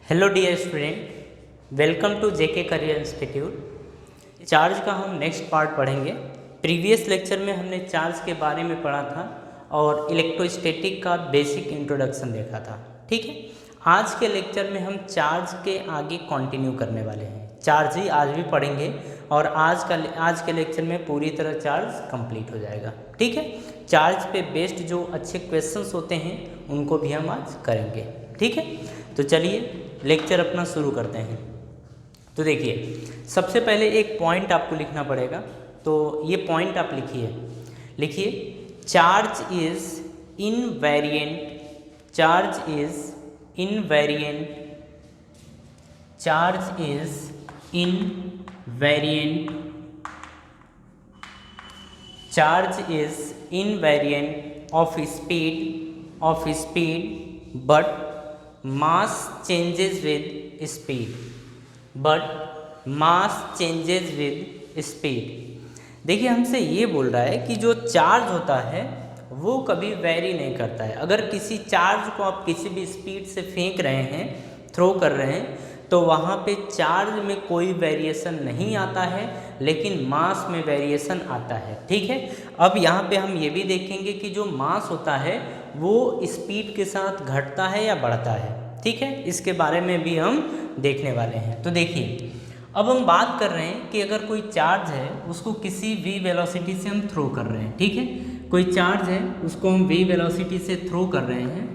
Hello dear student, welcome to J K career institute. Charge का हम next part पढ़ेंगे। Previous lecture में हमने चार्ज के बारे में पढ़ा था और इलेक्ट्रोस्टैटिक का बेसिक इंट्रोडक्शन देखा था। ठीक है, आज के लेक्चर में हम चार्ज के आगे कंटिन्यू करने वाले हैं। चार्ज ही आज भी पढ़ेंगे और आज के लेक्चर में पूरी तरह चार्ज कंप्लीट हो जाएगा। ठीक है, चार्ज पे बेस्ड जो अच्छे क्वेश्चंस होते हैं उनको भी हम आज करेंगे। ठीक है, तो चलिए लेक्चर अपना शुरू करते हैं। तो देखिए, सबसे पहले एक पॉइंट आपको लिखना पड़ेगा। तो ये पॉइंट आप लिखिए charge is invariant, charge is invariant, charge is invariant, charge is invariant of speed but mass changes with speed, but mass changes with speed। देखिए, हमसे ये बोल रहा है कि जो चार्ज होता है वो कभी वेरी नहीं करता है। अगर किसी चार्ज को आप किसी भी स्पीड से फेंक रहे हैं, थ्रो कर रहे हैं, तो वहाँ पे चार्ज में कोई वेरिएशन नहीं आता है, लेकिन मास में वेरिएशन आता है। ठीक है, अब यहाँ पे हम ये भी देखेंगे कि जो मास होता है वो स्पीड के साथ घटता है या बढ़ता है। ठीक है, इसके बारे में भी हम देखने वाले हैं। तो देखिए, अब हम बात कर रहे हैं कि अगर कोई चार्ज है उसको किसी v वेलोसिटी से हम थ्रो कर रहे हैं। ठीक है, कोई चार्ज है उसको हम v वेलोसिटी से थ्रो कर रहे हैं,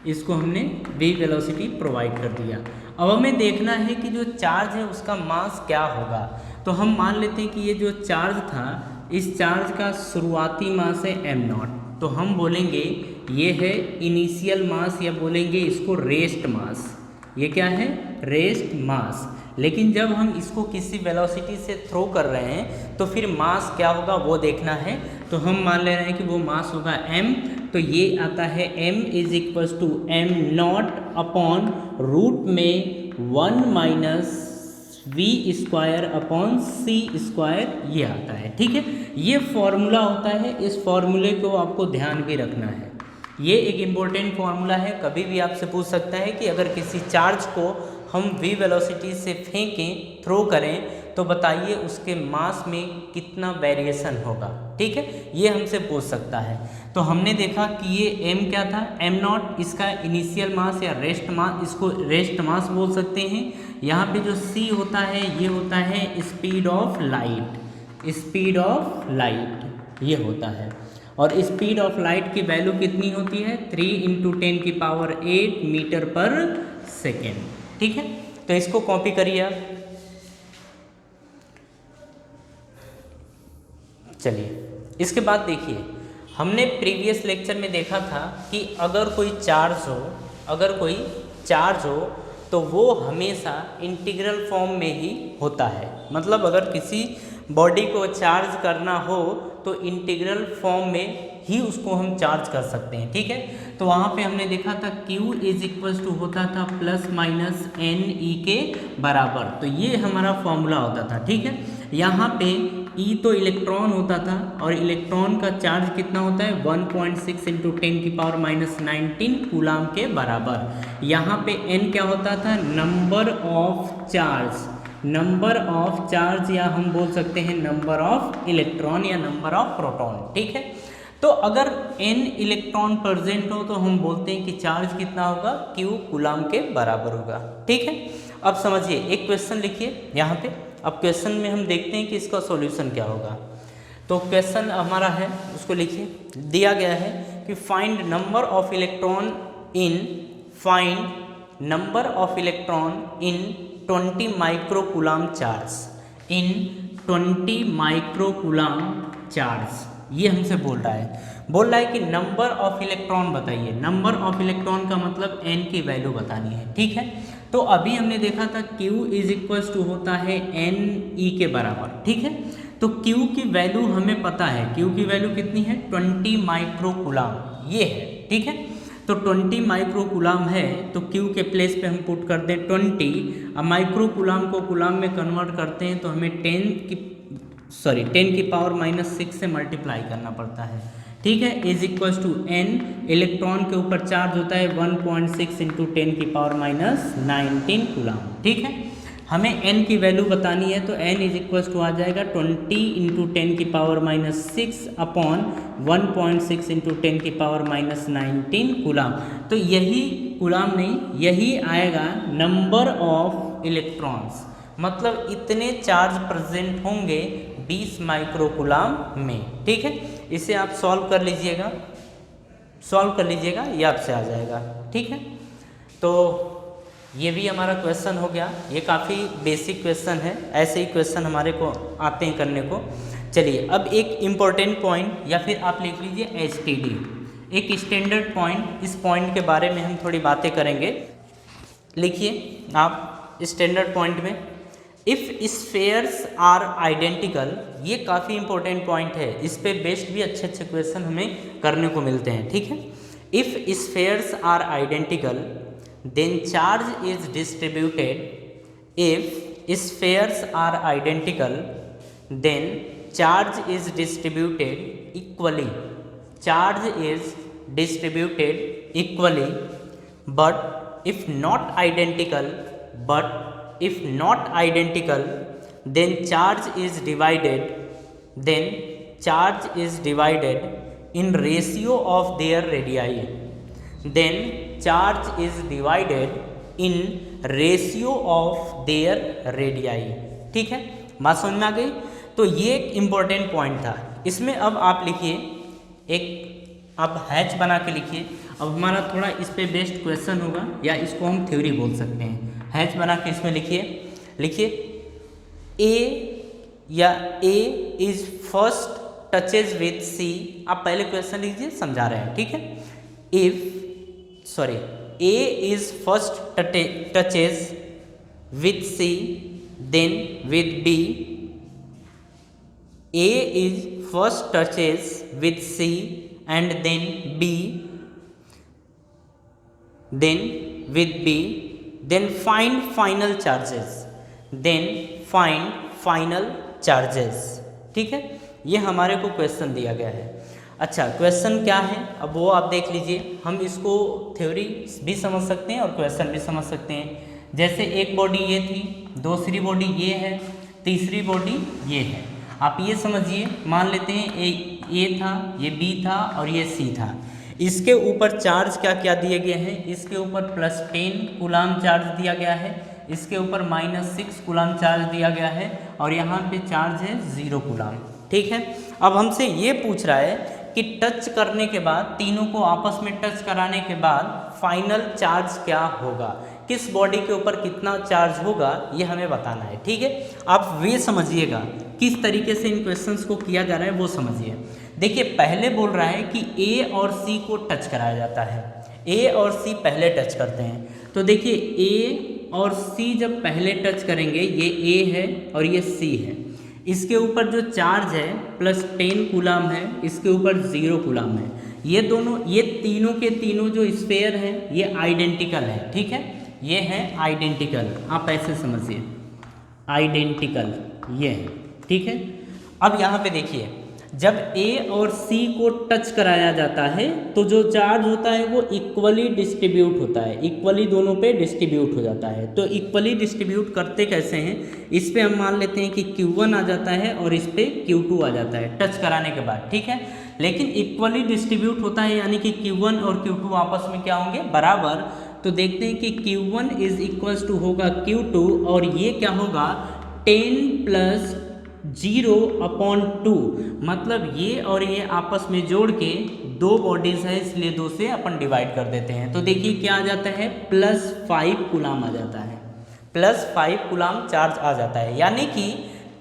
इसको हमने v वेलोसिटी प्रोवाइड कर दिया। अब हमें देखना है कि जो चार्ज है उसका मास क्या होगा। तो हम मान लेते हैं कि ये जो चार्ज था, इस चार्ज का शुरुआती मास है m0। तो हम बोलेंगे ये है इनिशियल मास, या बोलेंगे इसको रेस्ट मास। ये क्या है? Rest mass. लेकिन जब हम इसको किसी वेलोसिटी से थ्रो कर रहे हैं तो फिर मास क्या होगा वो देखना है। तो हम मान ले रहे हैं कि वो मास होगा m। तो ये आता है m is equals to m0 upon root में 1 minus v square upon c square, ये आता है। ठीक है, ये फॉर्मूला होता है। इस फॉर्मूले को आपको ध्यान भी रखना है। ये एक इम्पोर्टेंट फार्मूला है। कभी भी आपसे पूछ सकता है कि अगर किसी चार्ज को हम v वेलोसिटी से फेंकें, थ्रो करें, तो बताइए उसके मास में कितना वेरिएशन होगा। ठीक है, ये हमसे पूछ सकता है। तो हमने देखा कि ये m क्या था, m0, इसका इनिशियल मास या रेस्ट मास, इसको रेस्ट मास बोल सकते हैं। यहाँ पे जो c होता है ये होता है speed of light, speed of light ये होता है। और स्पीड ऑफ लाइट की वैल्यू कितनी होती है? 3 × 10⁸ मीटर पर सेकेंड। ठीक है, तो इसको कॉपी करिए आप। चलिए, इसके बाद देखिए, हमने प्रीवियस लेक्चर में देखा था कि अगर कोई चार्ज हो तो वो हमेशा इंटीग्रल फॉर्म में ही होता है। मतलब अगर किसी बॉडी को चार्ज करना हो तो इंटीग्रल फॉर्म में ही उसको हम चार्ज कर सकते हैं। ठीक है, तो वहाँ पे हमने देखा था Q इज इक्वल्स टू होता था प्लस माइनस NE के बराबर। तो ये हमारा फॉर्मूला होता था। ठीक है, यहाँ पे E तो इलेक्ट्रॉन होता था और इलेक्ट्रॉन का चार्ज कितना होता है? 1.6 × 10⁻19 कूलाम के बराबर। यहाँ पे N क्या होता था? Number of charge, number of charge, या हम बोल सकते हैं नंबर ऑफ इलेक्ट्रॉन या नंबर ऑफ प्रोटॉन। ठीक है, तो अगर n इलेक्ट्रॉन प्रेजेंट हो तो हम बोलते हैं कि चार्ज कितना होगा? Q कूलाम के बराबर होगा। ठीक है, अब समझिए, एक क्वेश्चन लिखिए यहाँ पे। अब क्वेश्चन में हम देखते हैं कि इसका सॉल्यूशन क्या होगा। तो क्वेश्चन हमारा है, उसको लिखिए। दिया गया है कि find number of electron in, find number of electron in 20 microcoulomb charge, in 20 microcoulomb charge. ये हमसे बोल रहा है कि नंबर ऑफ इलेक्ट्रॉन बताइए। नंबर ऑफ इलेक्ट्रॉन का मतलब n की वैल्यू बतानी है। ठीक है, तो अभी हमने देखा था Q इज इक्वल्स टू होता है NE के बराबर। ठीक है, तो Q की वैल्यू हमें पता है। Q की वैल्यू कितनी है? 20 माइक्रोकूलाम ये है। ठीक है, तो 20 माइक्रोकूलाम है तो Q के प्लेस पे हम पुट कर दें 20। अब माइक्रोकूलाम को कूलाम में कन्वर्ट करते हैं तो हमें 10 की पावर -6 से मल्टीप्लाई करना पड़ता है। ठीक है, is equals to n, electron के ऊपर चार्ज होता है 1.6 इंटू 10⁻⁻19 कूलम। ठीक है, हमें n की वैल्यू बतानी है, तो n इज इक्वल्स टू आ जाएगा 20 इंटू 10⁻⁻6 अपॉन 1.6 इंटू 10⁻⁻19 कूलम। तो यही कूलम नहीं, यही आएगा नंबर ऑफ इलेक्ट्रॉन्स, मतलब इतने चार्ज प्रेजेंट होंगे 20 माइक्रोकूलम में। ठीक है, इसे आप सॉल्व कर लीजिएगा, ये आपसे आ जाएगा। ठीक है, तो ये भी हमारा क्वेश्चन हो गया। ये काफ़ी बेसिक क्वेश्चन है, ऐसे ही क्वेश्चन हमारे को आते हैं करने को। चलिए अब एक इम्पोर्टेंट पॉइंट, या फिर आप लिख लीजिए STD, एक स्टैंडर्ड पॉइंट, इस पॉइंट के बारे में हम थोड़ी बातें करेंगे। लिखिए आप स्टैंडर्ड पॉइंट में, इफ़ स्फेयर्स आर आइडेंटिकल, ये काफ़ी इंपॉर्टेंट पॉइंट है, इस पे बेस्ड भी अच्छे अच्छे क्वेश्चन हमें करने को मिलते हैं। ठीक है, if spheres are identical then charge is distributed, if spheres are identical then charge is distributed equally, charge is distributed equally, but if not identical, if not identical then charge is divided, in ratio of their radii, then charge is divided in ratio of their radii। ठीक है, बात समझ में आ गई। तो ये एक important point था। इसमें अब आप लिखिए, एक आप हैच बना के लिखिए। अब हमारा थोड़ा इस पे बेस्ड क्वेश्चन होगा, या इसको हम थ्योरी बोल सकते हैं। हैच बना के इसमें लिखिए ए, या A is first touches with C. आप पहले क्वेश्चन लीजिए, समझा रहे हैं। ठीक है, A is first touches with C then with B, A is first touches with C and then B, then with B, then find final charges, ठीक है, ये हमारे को क्वेश्चन दिया गया है। अच्छा, क्वेश्चन क्या है अब वो आप देख लीजिए। हम इसको थ्योरी भी समझ सकते हैं और क्वेश्चन भी समझ सकते हैं। जैसे एक बॉडी ये थी, दूसरी बॉडी ये है, तीसरी बॉडी ये है। आप ये समझिए, मान लेते हैं ए था, ये बी था और ये सी था। इसके ऊपर चार्ज क्या क्या दिए गए हैं, इसके ऊपर +10 कूलम चार्ज दिया गया है, इसके ऊपर -6 कूलम चार्ज दिया गया है, और यहाँ पे चार्ज है 0 कूलम। ठीक है, अब हमसे ये पूछ रहा है कि टच करने के बाद, तीनों को आपस में टच कराने के बाद फाइनल चार्ज क्या होगा, किस बॉडी के ऊपर कितना चार्ज होगा, ये हमें बताना है। ठीक है, आप वे समझिएगा किस तरीके से इन क्वेश्चंस को किया जा रहा है, वो समझिए। देखिए, पहले बोल रहा है कि ए और सी को टच कराया जाता है, ए और सी पहले टच करते हैं। तो देखिए, ए और सी जब पहले टच करेंगे, ये ए है और ये सी है, इसके ऊपर जो चार्ज है +10 कूलम है, इसके ऊपर 0 कूलम है। ये दोनों, ये तीनों के तीनों जो स्फेयर हैं ये आइडेंटिकल है। ठीक है, ये है आइडेंटिकल, आप ऐसे समझिए, आइडेंटिकल ये है। ठीक है, अब यहाँ पे देखिए, जब ए और सी को टच कराया जाता है तो जो चार्ज होता है वो इक्वली डिस्ट्रीब्यूट होता है, इक्वली दोनों पे डिस्ट्रीब्यूट हो जाता है। तो इक्वली डिस्ट्रीब्यूट करते कैसे हैं, इस पे हम मान लेते हैं कि Q1 आ जाता है और इस पे Q2 आ जाता है टच कराने के बाद। ठीक है, लेकिन इक्वली डिस्ट्रीब्यूट होता है, यानी कि Q1 और Q2 आपस में क्या होंगे, बराबर। तो देखते हैं कि Q1 इज इक्वल्स टू होगा Q2, और ये क्या होगा 10 + 0/2, मतलब ये और ये आपस में जोड़ के 2 बॉडीज है, इसलिए 2 से अपन डिवाइड कर देते हैं। तो देखिए क्या आ जाता है, +5 कूलम आ जाता है, +5 कूलम चार्ज आ जाता है। यानी कि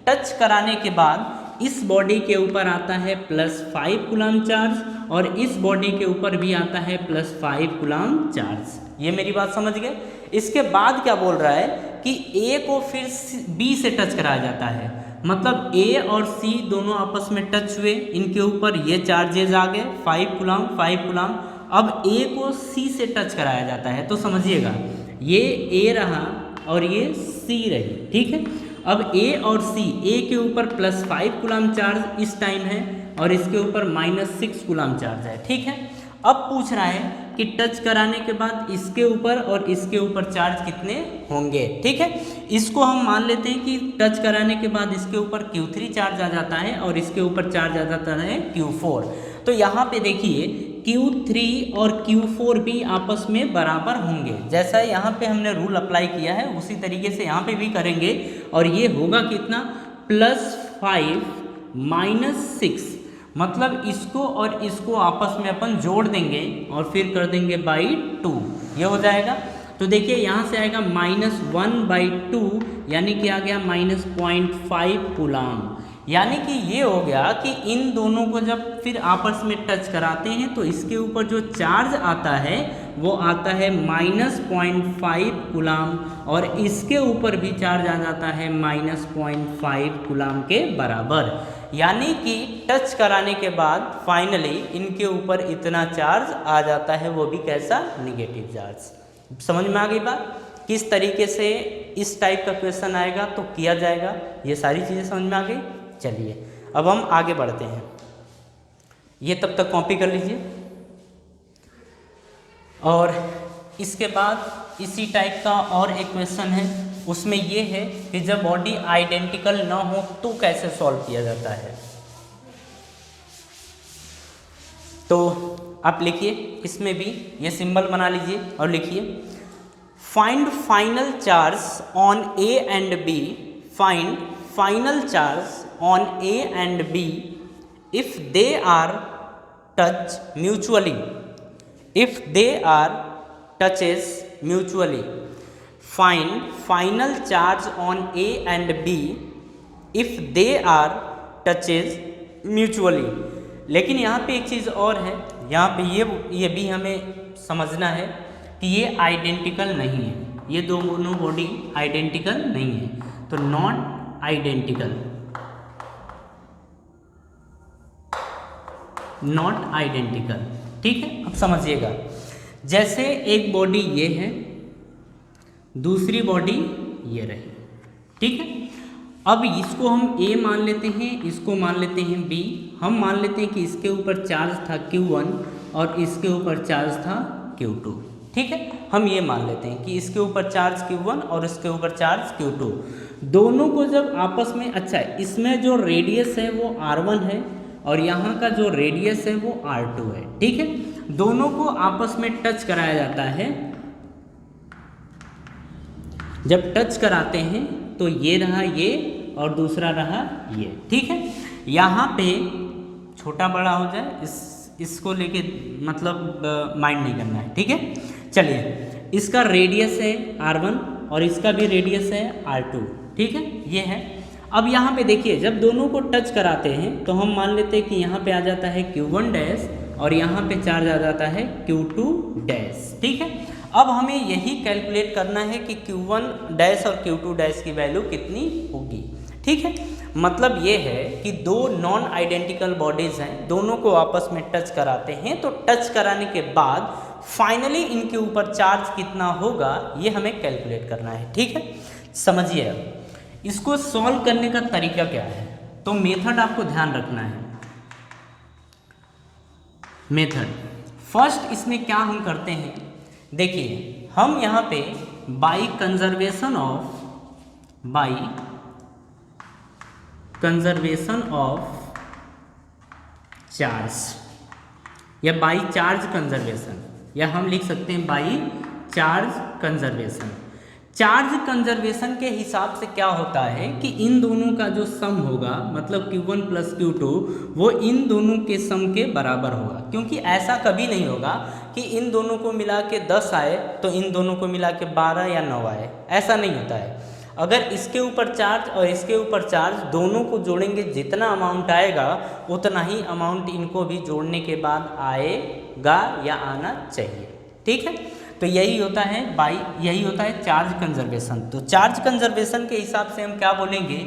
टच कराने के बाद इस बॉडी के ऊपर आता है +5 कूलम चार्ज, और इस बॉडी के ऊपर भी आता है +5 कूलम चार्ज। ये मेरी बात समझ गए। इसके बाद क्या बोल रहा है कि ए को फिर बी से टच कराया जाता है, मतलब ए और सी दोनों आपस में टच हुए, इनके ऊपर ये चार्जेज आ गए 5 कूलम 5 कूलम। अब ए को सी से टच कराया जाता है, तो समझिएगा ये ए रहा और ये सी रही। ठीक है, अब ए और सी, ए के ऊपर +5 कूलम चार्ज इस टाइम है और इसके ऊपर -6 कूलम चार्ज है, ठीक है। अब पूछ रहा है कि टच कराने के बाद इसके ऊपर और इसके ऊपर चार्ज कितने होंगे, ठीक है। इसको हम मान लेते हैं कि टच कराने के बाद इसके ऊपर Q3 चार्ज आ जाता है और इसके ऊपर चार्ज आ जाता है Q4। तो यहाँ पे देखिए Q3 और Q4 भी आपस में बराबर होंगे। जैसा यहाँ पे हमने रूल अप्लाई किया है उसी तरीके से यहाँ पे भी करेंगे और ये होगा कितना, +5 -6, मतलब इसको और इसको आपस में अपन जोड़ देंगे और फिर कर देंगे /2, ये हो जाएगा। तो देखिए यहाँ से आएगा -1/2, यानी कि आ गया -0.5 कूलम। यानी कि ये हो गया कि इन दोनों को जब फिर आपस में टच कराते हैं तो इसके ऊपर जो चार्ज आता है वो आता है -0.5 कूलम और इसके ऊपर भी चार्ज आ जाता है -0.5 कूलम के बराबर। यानी कि टच कराने के बाद फाइनली इनके ऊपर इतना चार्ज आ जाता है, वो भी कैसा, नेगेटिव चार्ज। समझ में आ गई बात, किस तरीके से इस टाइप का क्वेश्चन आएगा तो किया जाएगा, ये सारी चीज़ें समझ में आ गई। चलिए अब हम आगे बढ़ते हैं, ये तब तक कॉपी कर लीजिए। और इसके बाद इसी टाइप का और एक क्वेश्चन है, उसमें ये है कि जब बॉडी आइडेंटिकल ना हो तो कैसे सॉल्व किया जाता है। तो आप लिखिए, इसमें भी ये सिंबल बना लीजिए और लिखिए find final charge on A and B, find final charge on A and B if they are touch mutually, if they are touches mutually, find final charge on A and B if they are touches mutually। लेकिन यहाँ पे एक चीज़ और है, यहाँ पे ये भी हमें समझना है कि ये आइडेंटिकल नहीं है, ये दोनों बॉडी आइडेंटिकल नहीं है, तो नॉट आइडेंटिकल, नॉट आइडेंटिकल, ठीक है। अब समझिएगा, जैसे एक बॉडी ये है, दूसरी बॉडी ये रही, ठीक है। अब इसको हम A मान लेते हैं, इसको मान लेते हैं B। हम मान लेते हैं कि इसके ऊपर चार्ज था Q1 और इसके ऊपर चार्ज था Q2, ठीक है। हम ये मान लेते हैं कि इसके ऊपर चार्ज Q1 और इसके ऊपर चार्ज Q2, दोनों को जब आपस में, अच्छा इसमें जो रेडियस है वो R1 है और यहाँ का जो रेडियस है वो R2 है, ठीक है। दोनों को आपस में टच कराया जाता है। जब टच कराते हैं तो ये रहा ये और दूसरा रहा ये, ठीक है। यहाँ पे छोटा बड़ा हो जाए इसको लेके मतलब माइंड नहीं करना है, ठीक है। चलिए, इसका रेडियस है R1 और इसका भी रेडियस है R2, ठीक है, ये है। अब यहाँ पे देखिए, जब दोनों को टच कराते हैं तो हम मान लेते हैं कि यहाँ पे आ जाता है Q1 डैश और यहाँ पे चार्ज आ जाता है Q2 डैश, ठीक है। अब हमें यही कैलकुलेट करना है कि Q1 डैश और Q2 डैश की वैल्यू कितनी होगी, ठीक है। मतलब ये है कि दो नॉन आइडेंटिकल बॉडीज़ हैं, दोनों को आपस में टच कराते हैं, तो टच कराने के बाद फाइनली इनके ऊपर चार्ज कितना होगा ये हमें कैलकुलेट करना है, ठीक है। समझिए, अब इसको सॉल्व करने का तरीका क्या है, तो मेथड आपको ध्यान रखना है। मेथड फर्स्ट इसमें क्या हम करते हैं, देखिए हम यहाँ पे बाई कंजर्वेशन ऑफ चार्ज या बाई चार्ज कंजर्वेशन, या हम लिख सकते हैं by charge conservation. Charge conservation के हिसाब से क्या होता है कि इन दोनों का जो सम होगा, मतलब Q1 + Q2, वो इन दोनों के सम के बराबर होगा। क्योंकि ऐसा कभी नहीं होगा कि इन दोनों को मिला के 10 आए तो इन दोनों को मिला के 12 या 9 आए, ऐसा नहीं होता है। अगर इसके ऊपर चार्ज और इसके ऊपर चार्ज दोनों को जोड़ेंगे, जितना अमाउंट आएगा उतना ही अमाउंट इनको भी जोड़ने के बाद आएगा या आना चाहिए, ठीक है। तो यही होता है चार्ज कंजर्वेशन। तो चार्ज कंजर्वेशन के हिसाब से हम क्या बोलेंगे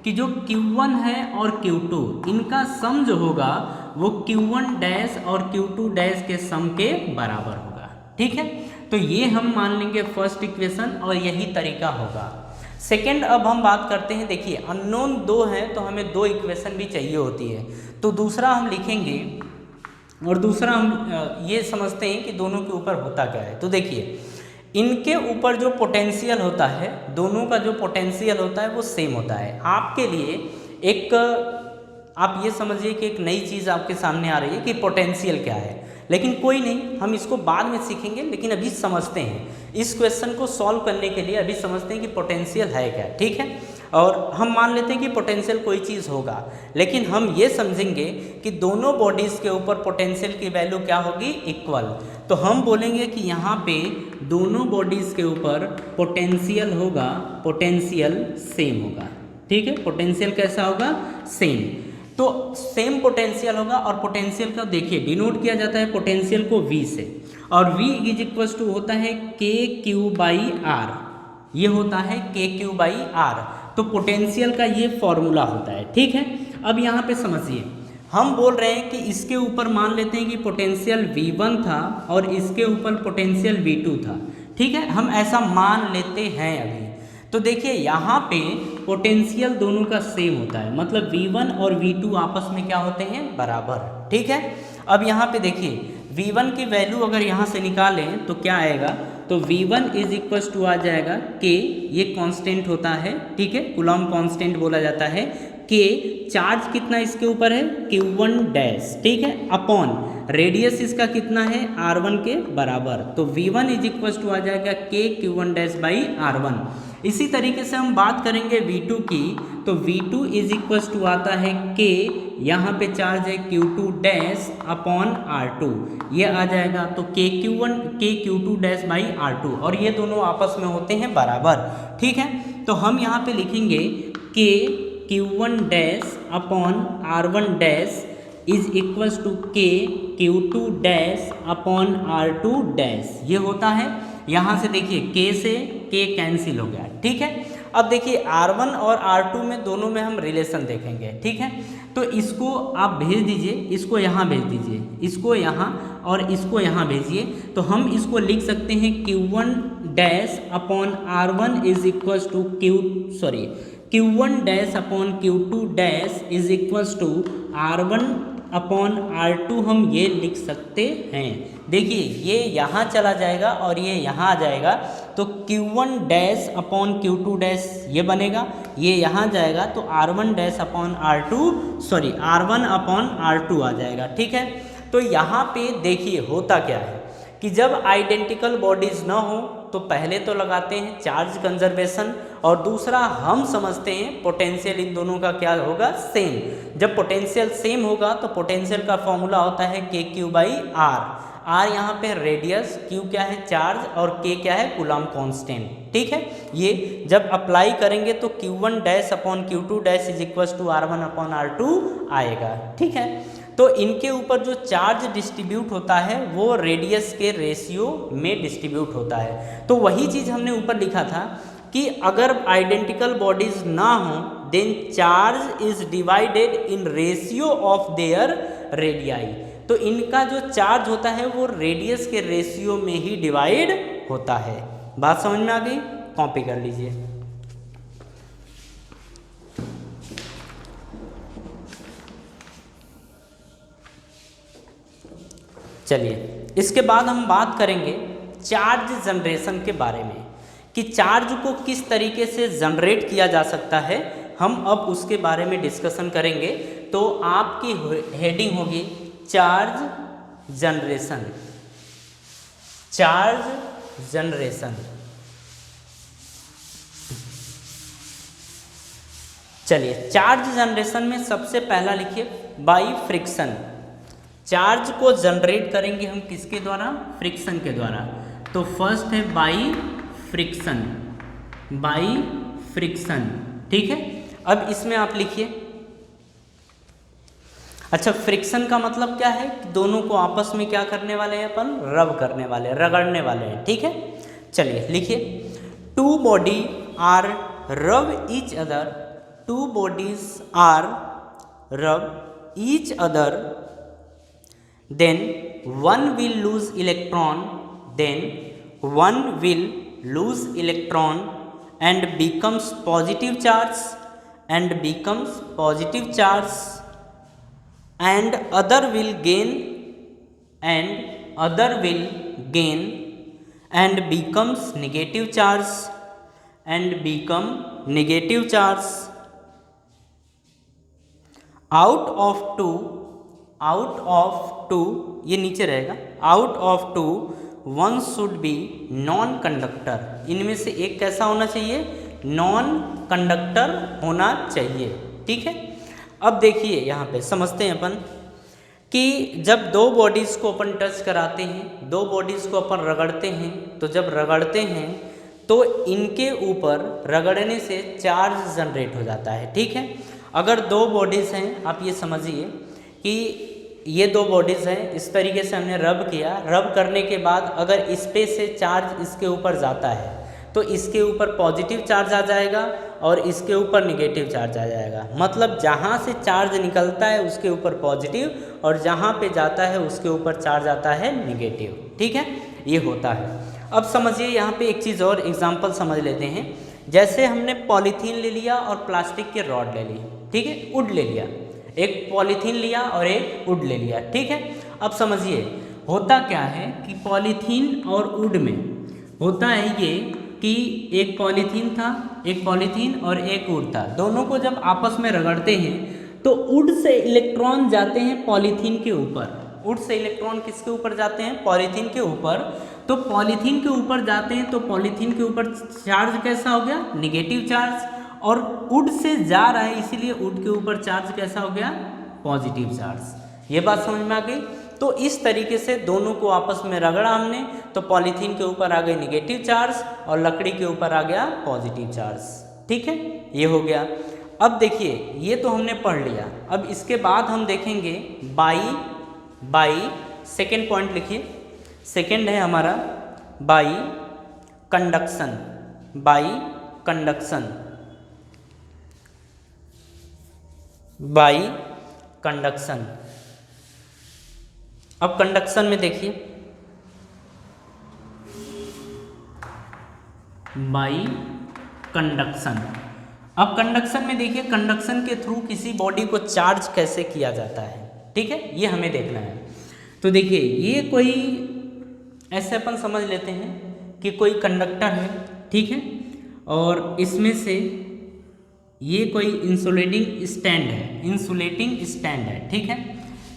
कि जो Q1 है और Q2, इनका सम जो होगा वो Q1 डैश और Q2 डैश के सम के बराबर होगा, ठीक है। तो ये हम मान लेंगे फर्स्ट इक्वेशन और यही तरीका होगा। सेकेंड अब हम बात करते हैं, देखिए अननोन दो हैं तो हमें दो इक्वेशन भी चाहिए होती है, तो दूसरा हम लिखेंगे और दूसरा हम ये समझते हैं कि दोनों के ऊपर होता क्या है। तो देखिए इनके ऊपर जो पोटेंशियल होता है, दोनों का जो पोटेंशियल होता है वो सेम होता है। आपके लिए एक आप ये समझिए कि एक नई चीज़ आपके सामने आ रही है कि पोटेंशियल क्या है, लेकिन कोई नहीं, हम इसको बाद में सीखेंगे, लेकिन अभी समझते हैं इस क्वेश्चन को सॉल्व करने के लिए, अभी समझते हैं कि पोटेंशियल है क्या, ठीक है। और हम मान लेते हैं कि पोटेंशियल कोई चीज़ होगा, लेकिन हम ये समझेंगे कि दोनों बॉडीज़ के ऊपर पोटेंशियल की वैल्यू क्या होगी, इक्वल। तो हम बोलेंगे कि यहाँ पे दोनों बॉडीज़ के ऊपर पोटेंशियल होगा, पोटेंशियल सेम होगा, ठीक है। पोटेंशियल कैसा होगा, सेम। तो सेम पोटेंशियल होगा, और पोटेंशियल का देखिए डिनोट किया जाता है पोटेंशियल को V से, और V इज इक्वल टू होता है KQ/R, ये होता है KQ/R। तो पोटेंशियल का ये फॉर्मूला होता है, ठीक है। अब यहाँ पे समझिए, हम बोल रहे हैं कि इसके ऊपर मान लेते हैं कि पोटेंशियल V1 था और इसके ऊपर पोटेंशियल V2 था, ठीक है, हम ऐसा मान लेते हैं अभी। तो देखिए यहाँ पे पोटेंशियल दोनों का सेम होता है, मतलब V1 और V2 आपस में क्या होते हैं, बराबर, ठीक है। अब यहाँ पे देखिए V1 की वैल्यू अगर यहाँ से निकालें तो क्या आएगा, तो V1 इज इक्वल टू आ जाएगा K, ये कांस्टेंट होता है, ठीक है, कूलॉम कांस्टेंट बोला जाता है। K चार्ज कितना इसके ऊपर है, Q1 डैश, ठीक है, अपॉन रेडियस इसका कितना है, R1 के बराबर। तो V1 इज इक्वल टू आ जाएगा K Q1 dash by R1। इसी तरीके से हम बात करेंगे V2 की, तो V2 इज इक्वल टू आता है K, यहाँ पे चार्ज है Q2 डैश अपॉन R2, ये आ जाएगा। तो K Q2 dash by R2, और ये दोनों आपस में होते हैं बराबर, ठीक है। तो हम यहाँ पे लिखेंगे K Q1 dash upon R1 dash is equal to K Q2 dash upon R2 dash, ये होता है। यहाँ से देखिए K से K कैंसिल हो गया, ठीक है। अब देखिए R1 और R2 में दोनों में हम रिलेशन देखेंगे, ठीक है। तो इसको आप भेज दीजिए, इसको यहाँ भेज दीजिए, इसको यहाँ और इसको यहाँ भेजिए, तो हम इसको लिख सकते हैं Q1 dash upon R1 is equal to Q1 dash upon Q2 dash is equal to R1 upon R2, हम ये लिख सकते हैं। देखिए ये यहाँ चला जाएगा और ये यहाँ आ जाएगा, तो Q1 dash upon Q2 dash ये बनेगा, ये यहाँ जाएगा तो R1 dash upon R1 upon R2 आ जाएगा, ठीक है। तो यहाँ पे देखिए होता क्या है कि जब आइडेंटिकल बॉडीज ना हो तो पहले तो लगाते हैं चार्ज कंजर्वेशन, और दूसरा हम समझते हैं पोटेंशियल इन दोनों का क्या होगा, सेम। जब पोटेंशियल सेम होगा तो पोटेंशियल का फॉर्मूला होता है KQ/R। R यहाँ पे रेडियस, Q क्या है चार्ज, और K क्या है कूलॉम कांस्टेंट, ठीक है। ये जब अप्लाई करेंगे तो Q1 dash upon Q2 dash is equal to R1 upon R2 आएगा, ठीक है। तो इनके ऊपर जो चार्ज डिस्ट्रीब्यूट होता है वो रेडियस के रेशियो में डिस्ट्रीब्यूट होता है। तो वही चीज़ हमने ऊपर लिखा था कि अगर आइडेंटिकल बॉडीज ना हो then charge is divided in ratio of their radii. तो इनका जो चार्ज होता है वो रेडियस के रेशियो में ही डिवाइड होता है। बात समझ में आ गई, कॉपी कर लीजिए। चलिए इसके बाद हम बात करेंगे चार्ज जनरेशन के बारे में, कि चार्ज को किस तरीके से जनरेट किया जा सकता है, हम अब उसके बारे में डिस्कशन करेंगे। तो आपकी हेडिंग होगी चार्ज जनरेशन। चार्ज जनरेशन, चलिए चार्ज जनरेशन में सबसे पहला लिखिए बाई फ्रिक्शन। चार्ज को जनरेट करेंगे हम किसके द्वारा, फ्रिक्शन के द्वारा। तो फर्स्ट है बाई फ्रिक्शन, बाई फ्रिक्शन, ठीक है। अब इसमें आप लिखिए, अच्छा फ्रिक्शन का मतलब क्या है, दोनों को आपस में क्या करने वाले हैं अपन, रब करने वाले, रगड़ने वाले हैं, ठीक है। चलिए लिखिए, two body are rub each other, two bodies are rub each other, then one will lose electron, then one will lose electron and becomes positive charge and becomes positive charge and other will gain and other will gain and becomes negative charge and become negative charge. out of two ये नीचे रहेगा, out of two one should be non conductor. इनमें से एक कैसा होना चाहिए? Non conductor होना चाहिए. ठीक है. अब देखिए यहाँ पे समझते हैं अपन कि जब दो बॉडीज़ को अपन टच कराते हैं, दो बॉडीज़ को अपन रगड़ते हैं, तो जब रगड़ते हैं तो इनके ऊपर रगड़ने से चार्ज जनरेट हो जाता है. ठीक है. अगर दो बॉडीज़ हैं, आप ये समझिए कि ये दो बॉडीज़ हैं, इस तरीके से हमने रब किया, रब करने के बाद अगर इस पे से चार्ज इसके ऊपर जाता है तो इसके ऊपर पॉजिटिव चार्ज आ जाएगा और इसके ऊपर निगेटिव चार्ज आ जाएगा. मतलब जहाँ से चार्ज निकलता है उसके ऊपर पॉजिटिव और जहाँ पे जाता है उसके ऊपर चार्ज आता है निगेटिव. ठीक है. ये होता है. अब समझिए यहाँ पे एक चीज़ और एग्जांपल समझ लेते हैं. जैसे हमने पॉलीथीन ले लिया और प्लास्टिक के रॉड ले ली. ठीक है. वुड ले लिया, एक पॉलीथीन लिया और एक वुड ले लिया. ठीक है. अब समझिए होता क्या है कि पॉलीथीन और वुड में होता है ये कि एक पॉलीथीन था, एक पॉलीथीन और एक वुड था. दोनों को जब आपस में रगड़ते हैं तो वुड से इलेक्ट्रॉन जाते हैं पॉलीथीन के ऊपर. वुड से इलेक्ट्रॉन किसके ऊपर जाते हैं? पॉलीथीन के ऊपर. तो पॉलीथीन के ऊपर जाते हैं तो पॉलीथीन के ऊपर चार्ज कैसा हो गया? Negative charge. और वुड से जा रहा है इसीलिए वुड के ऊपर चार्ज कैसा हो गया? Positive charge. ये बात समझ में आ गई. तो इस तरीके से दोनों को आपस में रगड़ा हमने तो पॉलीथीन के ऊपर आ गए निगेटिव चार्ज और लकड़ी के ऊपर आ गया पॉजिटिव चार्ज. ठीक है. ये हो गया. अब देखिए ये तो हमने पढ़ लिया. अब इसके बाद हम देखेंगे बाई सेकेंड पॉइंट लिखिए. सेकेंड है हमारा by conduction. By conduction. By conduction. अब कंडक्शन में देखिए बाई कंडक्शन. अब कंडक्शन में देखिए कंडक्शन के थ्रू किसी बॉडी को चार्ज कैसे किया जाता है. ठीक है. ये हमें देखना है. तो देखिए ये कोई ऐसे अपन समझ लेते हैं कि कोई कंडक्टर है. ठीक है. और इसमें से ये कोई इंसुलेटिंग स्टैंड है, इंसुलेटिंग स्टैंड है. ठीक है.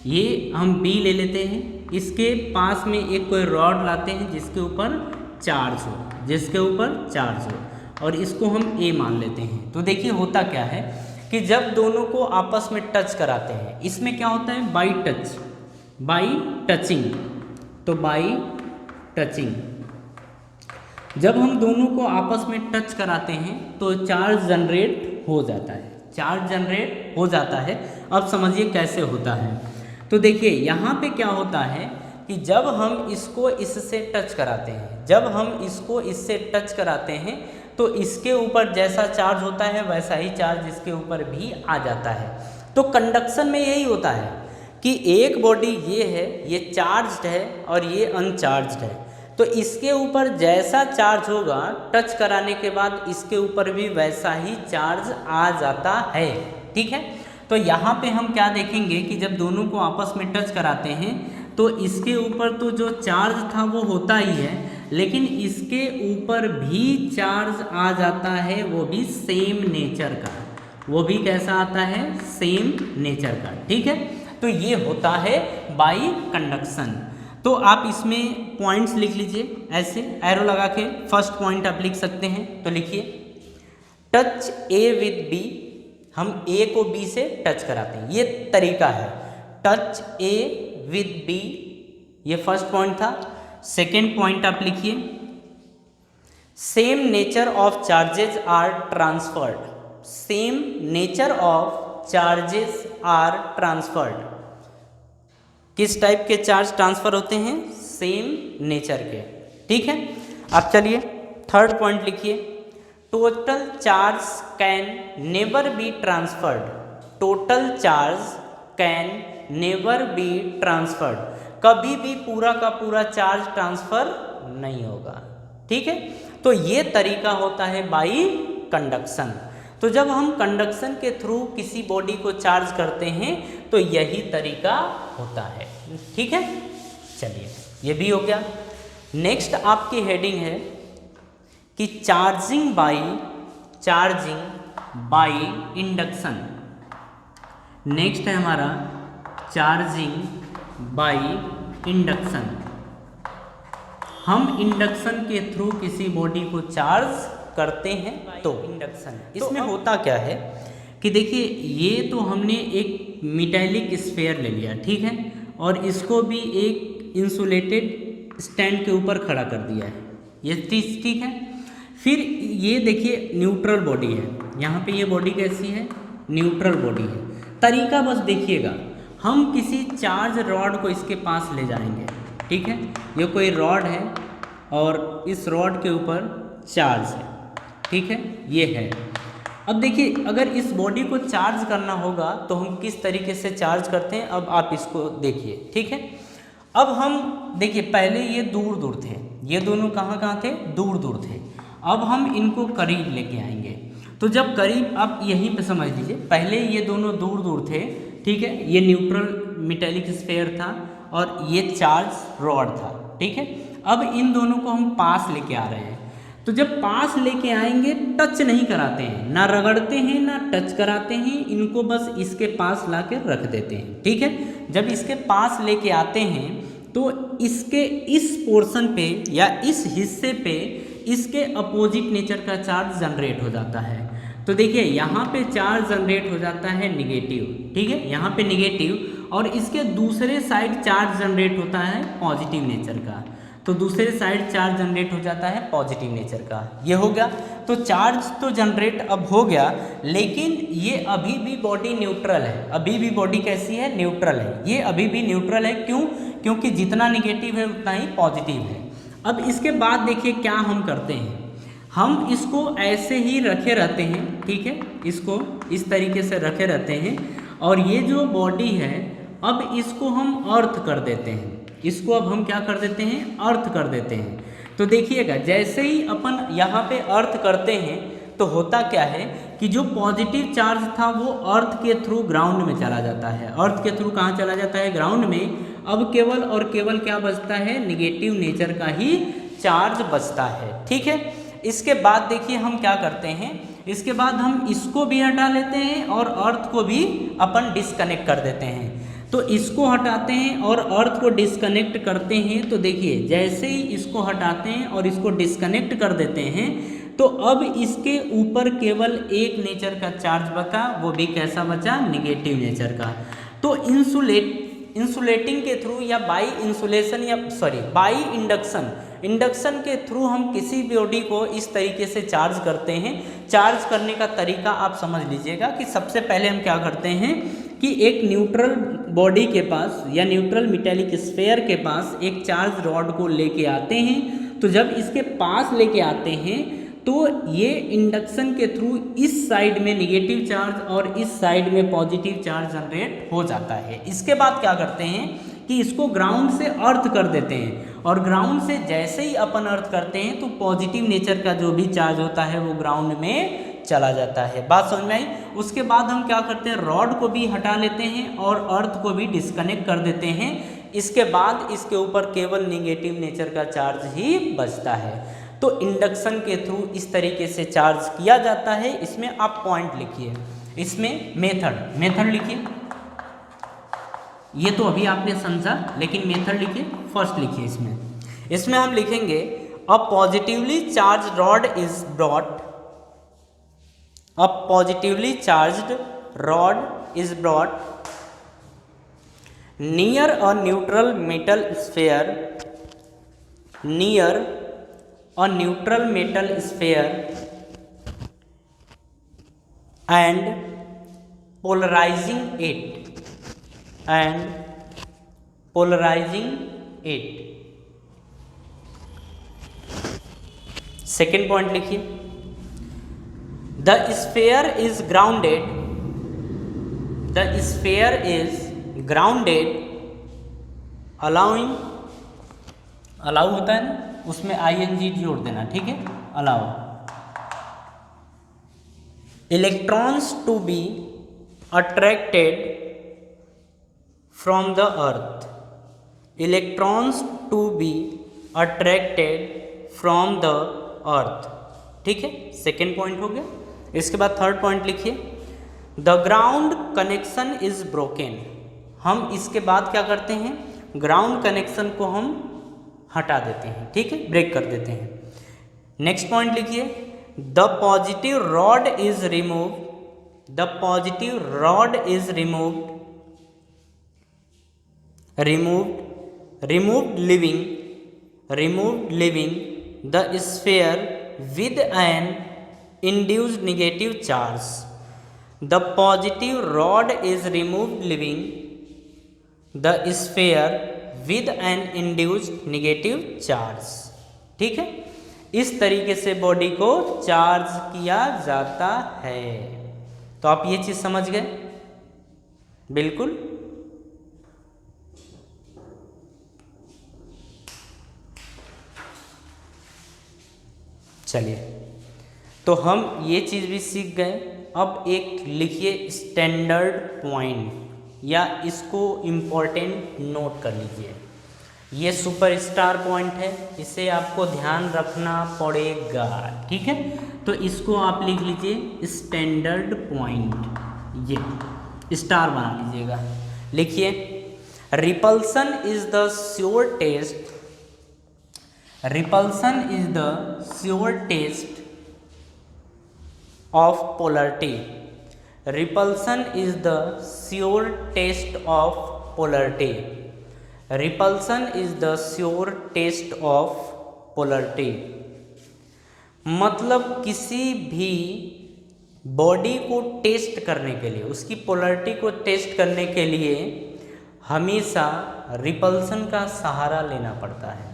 ये हम बी ले लेते हैं. इसके पास में एक कोई रॉड लाते हैं जिसके ऊपर चार्ज हो, जिसके ऊपर चार्ज हो, और इसको हम ए मान लेते हैं. तो देखिए होता क्या है कि जब दोनों को आपस में टच कराते हैं, इसमें क्या होता है? By touch, by touching. तो बाई टचिंग जब हम दोनों को आपस में टच कराते हैं तो चार्ज जनरेट हो जाता है. चार्ज जनरेट हो जाता है. अब समझिए कैसे होता है. तो देखिए यहाँ पे क्या होता है कि जब हम इसको इससे टच कराते हैं, जब हम इसको इससे टच कराते हैं तो इसके ऊपर जैसा चार्ज होता है वैसा ही चार्ज इसके ऊपर भी आ जाता है. तो कंडक्शन में यही होता है कि एक बॉडी ये है, ये चार्ज्ड है और ये अनचार्ज्ड है. तो इसके ऊपर जैसा चार्ज होगा टच कराने के बाद इसके ऊपर भी वैसा ही चार्ज आ जाता है. ठीक है. तो यहाँ पे हम क्या देखेंगे कि जब दोनों को आपस में टच कराते हैं तो इसके ऊपर तो जो चार्ज था वो होता ही है, लेकिन इसके ऊपर भी चार्ज आ जाता है, वो भी सेम नेचर का. वो भी कैसा आता है? सेम नेचर का. ठीक है. तो ये होता है बाई कंडक्शन. तो आप इसमें पॉइंट्स लिख लीजिए ऐसे एरो लगा के. फर्स्ट पॉइंट आप लिख सकते हैं. तो लिखिए टच ए विद बी. हम ए को बी से टच कराते हैं, ये तरीका है. टच ए विद बी, ये फर्स्ट पॉइंट था. सेकेंड पॉइंट आप लिखिए same nature of charges are transferred. Same nature of charges are transferred. किस टाइप के चार्ज ट्रांसफर होते हैं? सेम नेचर के. ठीक है. अब चलिए थर्ड पॉइंट लिखिए total charge can never be transferred. Total charge can never be transferred. कभी भी पूरा का पूरा चार्ज ट्रांसफर नहीं होगा. ठीक है. तो ये तरीका होता है बाई कंडक्शन। तो जब हम कंडक्शन के थ्रू किसी बॉडी को चार्ज करते हैं तो यही तरीका होता है। ठीक है, चलिए ये भी हो गया। नेक्स्ट आपकी हेडिंग है कि चार्जिंग बाई इंडक्शन। नेक्स्ट है हमारा चार्जिंग बाई इंडक्शन। हम इंडक्शन के थ्रू किसी बॉडी को चार्ज करते हैं तो इंडक्शन इसमें होता क्या है कि देखिए, ये तो हमने एक मेटालिक स्फीयर ले लिया, ठीक है, और इसको भी एक इंसुलेटेड स्टैंड के ऊपर खड़ा कर दिया है, ये चीज़ ठीक है। फिर ये देखिए न्यूट्रल बॉडी है, यहाँ पे ये बॉडी कैसी है, न्यूट्रल बॉडी है। तरीका बस देखिएगा, हम किसी चार्ज रॉड को इसके पास ले जाएंगे, ठीक है, ये कोई रॉड है और इस रॉड के ऊपर चार्ज है, ठीक है, ये है। अब देखिए, अगर इस बॉडी को चार्ज करना होगा तो हम किस तरीके से चार्ज करते हैं, अब आप इसको देखिए, ठीक है। अब हम देखिए, पहले ये दूर दूर थे, ये दोनों कहाँ थे, दूर दूर थे। अब हम इनको करीब लेके आएंगे, तो जब करीब, आप यहीं पे समझ लीजिए, पहले ये दोनों दूर दूर थे, ठीक है, ये न्यूट्रल मेटालिक स्फीयर था और ये चार्ज रॉड था, ठीक है। अब इन दोनों को हम पास लेके आ रहे हैं, तो जब पास लेके आएंगे टच नहीं कराते हैं, ना रगड़ते हैं ना टच कराते हैं, इनको बस इसके पास ला के रख देते हैं, ठीक है। जब इसके पास लेके आते हैं तो इसके इस पोर्शन पे या इस हिस्से पे इसके अपोजिट नेचर का चार्ज जनरेट हो जाता है। तो देखिए, यहाँ पे चार्ज जनरेट हो जाता है निगेटिव, ठीक है, यहाँ पे निगेटिव, और इसके दूसरे साइड चार्ज जनरेट होता है पॉजिटिव नेचर का, तो दूसरे साइड चार्ज जनरेट हो जाता है पॉजिटिव नेचर का। ये हो गया, तो चार्ज तो जनरेट अब हो गया, लेकिन ये अभी भी बॉडी न्यूट्रल है, अभी भी बॉडी कैसी है, न्यूट्रल है, ये अभी भी न्यूट्रल है। क्यों? क्योंकि जितना निगेटिव है उतना ही पॉजिटिव है। अब इसके बाद देखिए क्या हम करते हैं, हम इसको ऐसे ही रखे रहते हैं, ठीक है, इसको इस तरीके से रखे रहते हैं, और ये जो बॉडी है अब इसको हम अर्थ कर देते हैं, इसको अब हम क्या कर देते हैं, अर्थ कर देते हैं। तो देखिएगा, जैसे ही अपन यहाँ पे अर्थ करते हैं तो होता क्या है कि जो पॉजिटिव चार्ज था वो अर्थ के थ्रू ग्राउंड में चला जाता है। अर्थ के थ्रू कहाँ चला जाता है, ग्राउंड में। अब केवल और केवल क्या बचता है, निगेटिव नेचर का ही चार्ज बचता है, ठीक है। इसके बाद देखिए हम क्या करते हैं, इसके बाद हम इसको भी हटा लेते हैं और अर्थ को भी अपन डिस्कनेक्ट कर देते हैं। तो इसको हटाते हैं और अर्थ को डिस्कनेक्ट करते हैं, तो देखिए जैसे ही इसको हटाते हैं और इसको डिस्कनेक्ट कर देते हैं तो अब इसके ऊपर केवल एक नेचर का चार्ज बचा, वो भी कैसा बचा, निगेटिव नेचर का। तो इंसुलेटिंग के थ्रू या बाई इंसुलेशन या बाई इंडक्शन के थ्रू हम किसी बॉडी को इस तरीके से चार्ज करते हैं। चार्ज करने का तरीका आप समझ लीजिएगा कि सबसे पहले हम क्या करते हैं कि एक न्यूट्रल बॉडी के पास या न्यूट्रल मेटालिक स्फीयर के पास एक चार्ज रॉड को लेके आते हैं। तो जब इसके पास लेके आते हैं तो ये इंडक्शन के थ्रू इस साइड में निगेटिव चार्ज और इस साइड में पॉजिटिव चार्ज जनरेट हो जाता है। इसके बाद क्या करते हैं कि इसको ग्राउंड से अर्थ कर देते हैं, और ग्राउंड से जैसे ही अपन अर्थ करते हैं तो पॉजिटिव नेचर का जो भी चार्ज होता है वो ग्राउंड में चला जाता है। बात समझ में आई? उसके बाद हम क्या करते हैं, रॉड को भी हटा लेते हैं और अर्थ को भी डिस्कनेक्ट कर देते हैं। इसके बाद इसके ऊपर केवल निगेटिव नेचर का चार्ज ही बचता है। तो इंडक्शन के थ्रू इस तरीके से चार्ज किया जाता है। इसमें आप पॉइंट लिखिए, इसमें मेथड लिखिए। ये तो अभी आपने समझा, लेकिन मेथड लिखिए, फर्स्ट लिखिए। इसमें हम लिखेंगे a positively charge rod is brought, a positively charged rod is brought near a neutral metal sphere, near a neutral metal sphere and polarizing it, second point लिखिए, the sphere is grounded allowing, allow होता है ना, उसमें ING जोड़ देना, ठीक है, allow electrons to be attracted from the earth, electrons to be attracted from the earth। ठीक है, सेकेंड पॉइंट हो गया। इसके बाद थर्ड पॉइंट लिखिए, the ground connection is broken. हम इसके बाद क्या करते हैं, ग्राउंड कनेक्शन को हम हटा देते हैं, ठीक है, ब्रेक कर देते हैं। नेक्स्ट पॉइंट लिखिए, the positive rod is remove, the positive rod is removed leaving the sphere with an induced negative charge। The positive rod is removed leaving the sphere with an induced negative charge। ठीक है, इस तरीके से body को charge किया जाता है। तो आप ये चीज समझ गए, बिल्कुल। चलिए, तो हम ये चीज़ भी सीख गए। अब एक लिखिए स्टैंडर्ड पॉइंट, या इसको इम्पोर्टेंट नोट कर लीजिए। ये सुपरस्टार पॉइंट है, इसे आपको ध्यान रखना पड़ेगा, ठीक है। तो इसको आप लिख लीजिए स्टैंडर्ड पॉइंट, ये स्टार बना लीजिएगा। लिखिए, repulsion is the sure test, repulsion is the sure test of polarity, repulsion is the sure test of polarity, repulsion is the sure test of polarity। मतलब किसी भी बॉडी को टेस्ट करने के लिए, उसकी पोलरिटी को टेस्ट करने के लिए हमेशा रिपल्सन का सहारा लेना पड़ता है।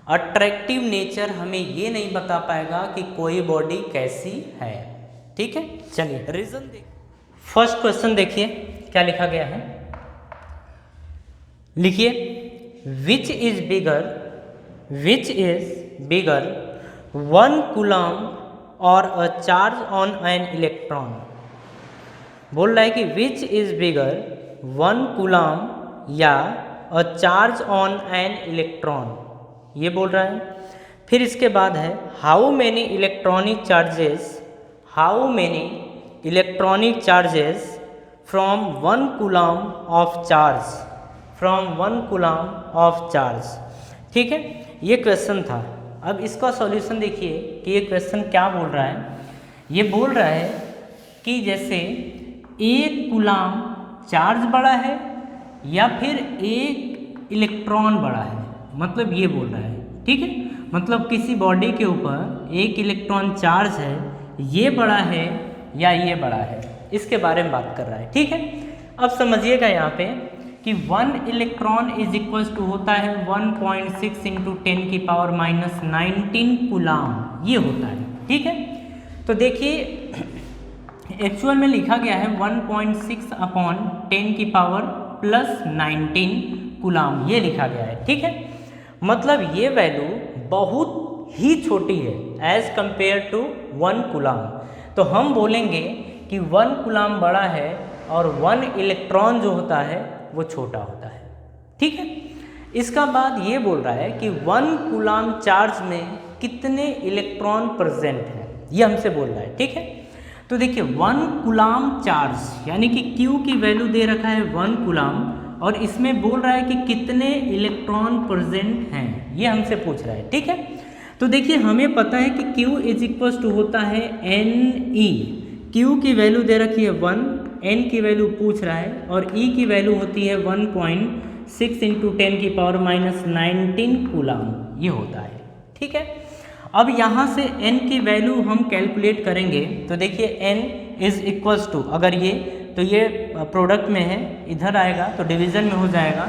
अट्रैक्टिव नेचर हमें ये नहीं बता पाएगा कि कोई बॉडी कैसी है, ठीक है। चलिए रीजन देखिए, फर्स्ट क्वेश्चन देखिए क्या लिखा गया है। लिखिए, विच इज बिगर 1 कूलम और a charge on an electron. बोल रहा है कि विच इज बिगर 1 कूलम या a charge on an electron, ये बोल रहा है। फिर इसके बाद है how many electronic charges from 1 coulomb of charge, ठीक है। ये क्वेश्चन था। अब इसका सॉल्यूशन देखिए कि ये क्वेश्चन क्या बोल रहा है। ये बोल रहा है कि जैसे 1 कूलम चार्ज बड़ा है या फिर 1 इलेक्ट्रॉन बड़ा है, मतलब ये बोल रहा है, ठीक है। मतलब किसी बॉडी के ऊपर 1 इलेक्ट्रॉन चार्ज है, ये बड़ा है या ये बड़ा है, इसके बारे में बात कर रहा है, ठीक है। अब समझिएगा यहाँ पे कि 1 इलेक्ट्रॉन इज इक्वल टू होता है 1.6 इंटू 10 की पावर माइनस 19 कूलम, ये होता है, ठीक है। तो देखिए एक्चुअल में लिखा गया है 1.6 अपॉन 10 की पावर प्लस 19 कूलम, ये लिखा गया है, ठीक है। मतलब ये वैल्यू बहुत ही छोटी है एज कंपेयर टू 1 कूलम। तो हम बोलेंगे कि 1 कूलम बड़ा है और 1 इलेक्ट्रॉन जो होता है वो छोटा होता है, ठीक है। इसका बाद ये बोल रहा है कि 1 कूलम चार्ज में कितने इलेक्ट्रॉन प्रेजेंट हैं, ये हमसे बोल रहा है, ठीक है। तो देखिए 1 कूलम चार्ज यानी कि Q की वैल्यू दे रखा है 1 कूलम, और इसमें बोल रहा है कि कितने इलेक्ट्रॉन प्रेजेंट हैं, ये हमसे पूछ रहा है, ठीक है। तो देखिए हमें पता है कि Q इज इक्वल टू होता है Ne। Q की वैल्यू दे रखी है 1, N की वैल्यू पूछ रहा है, और E की वैल्यू होती है 1.6 इंटू 10 की पावर माइनस 19 कूलम, ये होता है, ठीक है। अब यहाँ से N की वैल्यू हम कैलकुलेट करेंगे। तो देखिए N इज इक्वल टू, अगर ये तो ये प्रोडक्ट में है, इधर आएगा तो डिवीज़न में हो जाएगा,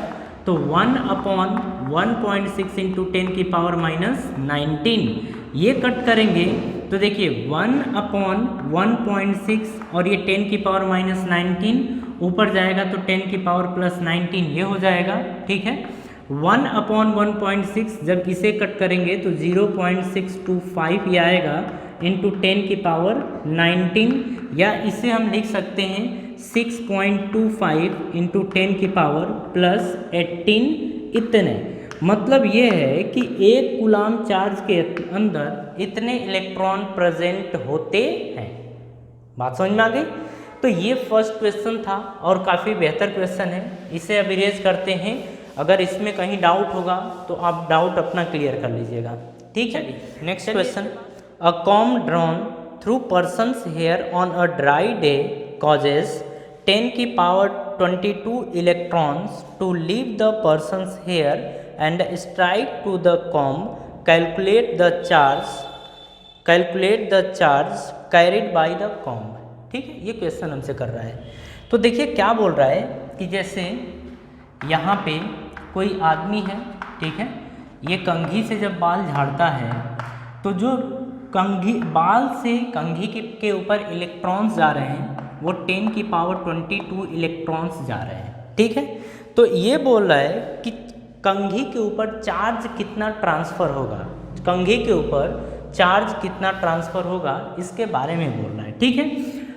तो 1 अपॉन 1.6 इंटू 10 की पावर माइनस 19, ये कट करेंगे तो देखिए 1 अपॉन 1.6 और ये 10 की पावर माइनस 19 ऊपर जाएगा तो 10 की पावर प्लस 19 ये हो जाएगा, ठीक है। 1/1.6 जब इसे कट करेंगे तो 0.625 ये आएगा इंटू 10 की पावर 19, या इसे हम लिख सकते हैं 6.25 इंटू 10 की पावर प्लस 18 इतने। मतलब ये है कि एक कूलाम चार्ज के अंदर इतने इलेक्ट्रॉन प्रेजेंट होते हैं। बात समझ में आ गई? तो ये फर्स्ट क्वेश्चन था और काफ़ी बेहतर क्वेश्चन है, इसे अब इरेज करते हैं। अगर इसमें कहीं डाउट होगा तो आप डाउट अपना क्लियर कर लीजिएगा, ठीक है। Next question, a comb drawn through person's hair on a dry day causes 10 की power 22 electrons to leave the person's hair and strike to the comb, calculate the charge carried by the comb. ठीक है, ये question हमसे कर रहा है। तो देखिए क्या बोल रहा है कि जैसे यहाँ पे कोई आदमी है, ठीक है, ये कंघी से जब बाल झाड़ता है तो जो बाल से कंघी के ऊपर इलेक्ट्रॉन्स जा रहे हैं वो 10 की पावर 22 इलेक्ट्रॉन्स जा रहे हैं, ठीक है। तो ये बोल रहा है कि कंघी के ऊपर चार्ज कितना ट्रांसफ़र होगा, कंघी के ऊपर चार्ज कितना ट्रांसफ़र होगा, इसके बारे में बोल रहा है, ठीक है।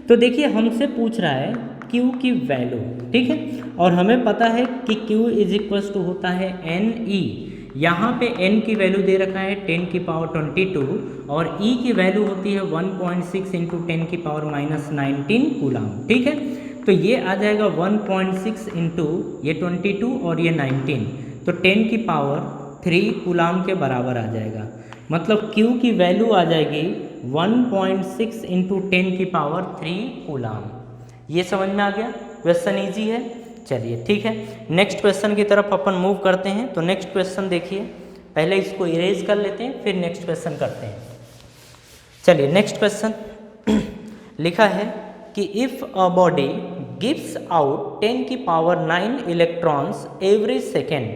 तो देखिए हमसे पूछ रहा है Q की वैल्यू, ठीक है, और हमें पता है कि Q इज इक्वल्स टू होता है NE। यहाँ पे N की वैल्यू दे रखा है 10 की पावर 22 और E की वैल्यू होती है 1.6 इंटू 10 की पावर -19 कूलाम, ठीक है। तो ये आ जाएगा 1.6 इंटू ये 22 और ये 19, तो 10 की पावर 3 कूलाम के बराबर आ जाएगा। मतलब Q की वैल्यू आ जाएगी 1.6 इंटू 10 की पावर 3 कूलाम। ये समझ में आ गया? क्वेश्चन इजी है। चलिए ठीक है, नेक्स्ट क्वेश्चन की तरफ अपन मूव करते हैं। तो नेक्स्ट क्वेश्चन देखिए, पहले इसको इरेज कर लेते हैं फिर नेक्स्ट क्वेश्चन करते हैं। चलिए नेक्स्ट क्वेश्चन लिखा है कि if a body gives out 10 की पावर 9 इलेक्ट्रॉन्स एवरी सेकेंड,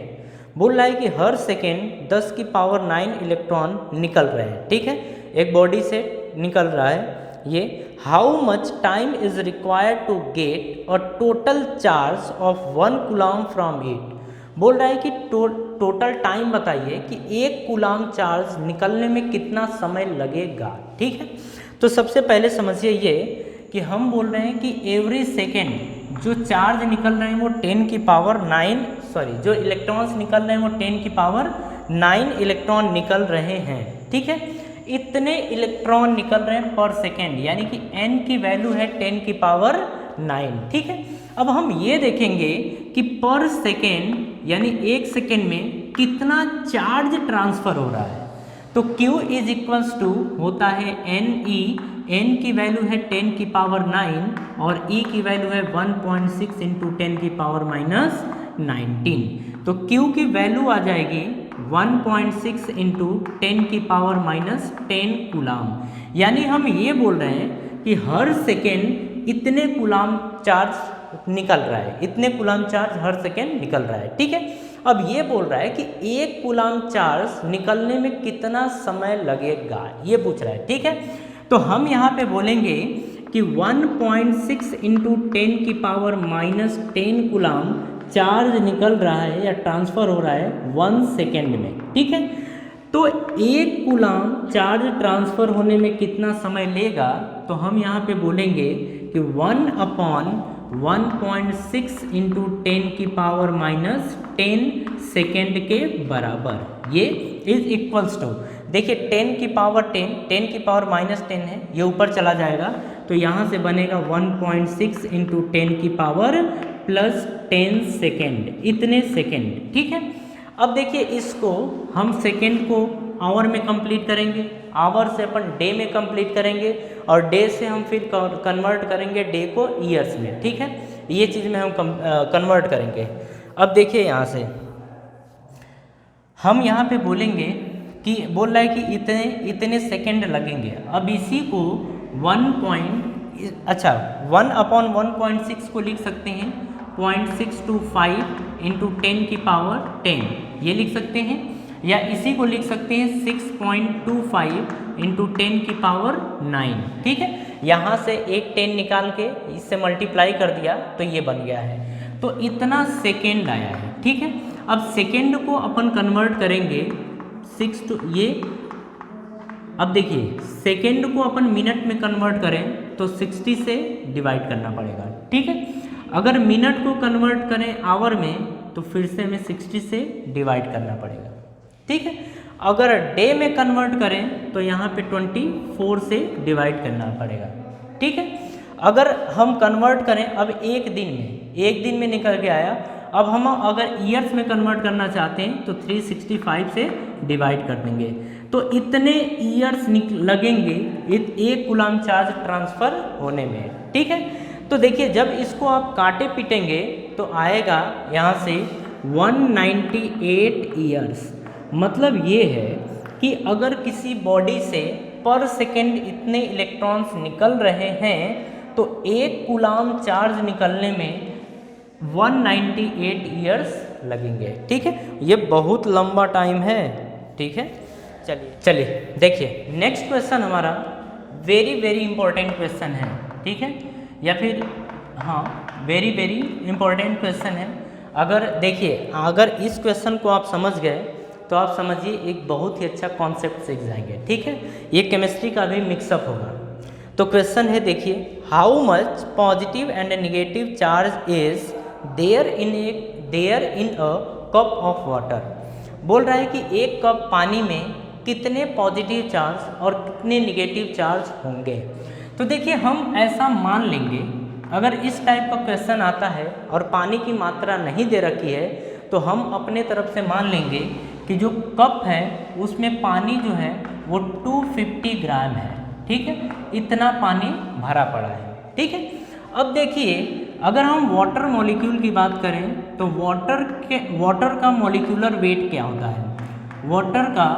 बोल रहा है कि हर सेकेंड 10 की पावर 9 इलेक्ट्रॉन निकल रहे हैं, ठीक है, एक बॉडी से निकल रहा है ये। How much time is required to get a total charge of 1 coulomb from it. बोल रहा है कि टोटल टाइम बताइए कि 1 कूलाम चार्ज निकलने में कितना समय लगेगा, ठीक है। तो सबसे पहले समझिए ये कि हम बोल रहे हैं कि एवरी सेकेंड जो चार्ज निकल रहे हैं वो 10 की पावर 9, जो इलेक्ट्रॉन्स निकल रहे हैं वो 10 की पावर 9 इलेक्ट्रॉन निकल रहे हैं, ठीक है। इतने इलेक्ट्रॉन निकल रहे हैं पर सेकेंड, यानी कि n की वैल्यू है 10 की पावर 9, ठीक है। अब हम ये देखेंगे कि पर सेकेंड यानी एक सेकेंड में कितना चार्ज ट्रांसफ़र हो रहा है। तो Q इज इक्वल्स टू होता है NE, n की वैल्यू है 10 की पावर 9 और E की वैल्यू है 1.6 इंटू 10 की पावर -19। तो Q की वैल्यू आ जाएगी 1.6 इंटू 10 की पावर -10 कूलाम। यानी हम ये बोल रहे हैं कि हर सेकेंड इतने कूलाम चार्ज निकल रहा है, इतने कूलाम चार्ज हर सेकेंड निकल रहा है, ठीक है। अब ये बोल रहा है कि 1 कूलाम चार्ज निकलने में कितना समय लगेगा, ये पूछ रहा है, ठीक है। तो हम यहाँ पे बोलेंगे कि 1.6 इंटू 10 की पावर -10 कूलाम चार्ज निकल रहा है या ट्रांसफ़र हो रहा है 1 सेकेंड में, ठीक है। तो 1 कूलाम चार्ज ट्रांसफ़र होने में कितना समय लेगा, तो हम यहाँ पे बोलेंगे कि 1/1.6 इंटू 10 की पावर -10 सेकेंड के बराबर, ये इज इक्वल्स टू, देखिए 10 की पावर 10 की पावर -10 है, ये ऊपर चला जाएगा तो यहाँ से बनेगा 1.6 इंटू 10 की पावर +10 सेकेंड, इतने सेकेंड, ठीक है। अब देखिए इसको हम सेकेंड को आवर में कंप्लीट करेंगे, आवर से अपन डे में कंप्लीट करेंगे और डे से हम फिर कन्वर्ट करेंगे डे को ईयर्स में, ठीक है। ये चीज़ में हम कन्वर्ट करेंगे। अब देखिए यहाँ से हम यहाँ पे बोलेंगे कि बोल रहा है कि इतने सेकेंड लगेंगे। अब इसी को 1/1.6 को लिख सकते हैं 0.625 इंटू 10 की पावर 10, ये लिख सकते हैं, या इसी को लिख सकते हैं 6.25 इंटू 10 की पावर 9, ठीक है। यहाँ से एक 10 निकाल के इससे मल्टीप्लाई कर दिया तो ये बन गया है, तो इतना सेकेंड आया है, ठीक है। अब सेकेंड को अपन कन्वर्ट करेंगे 6 टू ये, अब देखिए सेकेंड को अपन मिनट में कन्वर्ट करें तो 60 से डिवाइड करना पड़ेगा, ठीक है। अगर मिनट को कन्वर्ट करें आवर में तो फिर से हमें 60 से डिवाइड करना पड़ेगा, ठीक है। अगर डे में कन्वर्ट करें तो यहाँ पे 24 से डिवाइड करना पड़ेगा, ठीक है। अगर हम कन्वर्ट करें अब एक दिन में निकल के आया, अब हम अगर ईयर्स में कन्वर्ट करना चाहते हैं तो 365 से डिवाइड कर देंगे, तो इतने ईयर्स लगेंगे एक कूलाम चार्ज ट्रांसफ़र होने में, ठीक है। तो देखिए जब इसको आप काटे पीटेंगे तो आएगा यहाँ से 198 ईयर्स। मतलब ये है कि अगर किसी बॉडी से पर सेकेंड इतने इलेक्ट्रॉन्स निकल रहे हैं तो एक कूलाम चार्ज निकलने में 198 ईयर्स लगेंगे, ठीक है। ये बहुत लंबा टाइम है, ठीक है। चलिए देखिए नेक्स्ट क्वेश्चन हमारा वेरी वेरी इंपॉर्टेंट क्वेश्चन है, ठीक है, या फिर हाँ वेरी वेरी इंपॉर्टेंट क्वेश्चन है। अगर देखिए अगर इस क्वेश्चन को आप समझ गए तो आप समझिए एक बहुत ही अच्छा कॉन्सेप्ट सीख जाएंगे, ठीक है। ये केमिस्ट्री का भी मिक्सअप होगा। तो क्वेश्चन है देखिए, how much positive and negative charge is there in a cup of water. बोल रहा है कि एक कप पानी में कितने पॉजिटिव चार्ज और कितने नेगेटिव चार्ज होंगे। तो देखिए हम ऐसा मान लेंगे, अगर इस टाइप का क्वेश्चन आता है और पानी की मात्रा नहीं दे रखी है तो हम अपने तरफ से मान लेंगे कि जो कप है उसमें पानी जो है वो 250 ग्राम है, ठीक है, इतना पानी भरा पड़ा है, ठीक है। अब देखिए अगर हम वाटर मॉलिक्यूल की बात करें तो वाटर का मॉलिक्यूलर वेट क्या होता है। वाटर का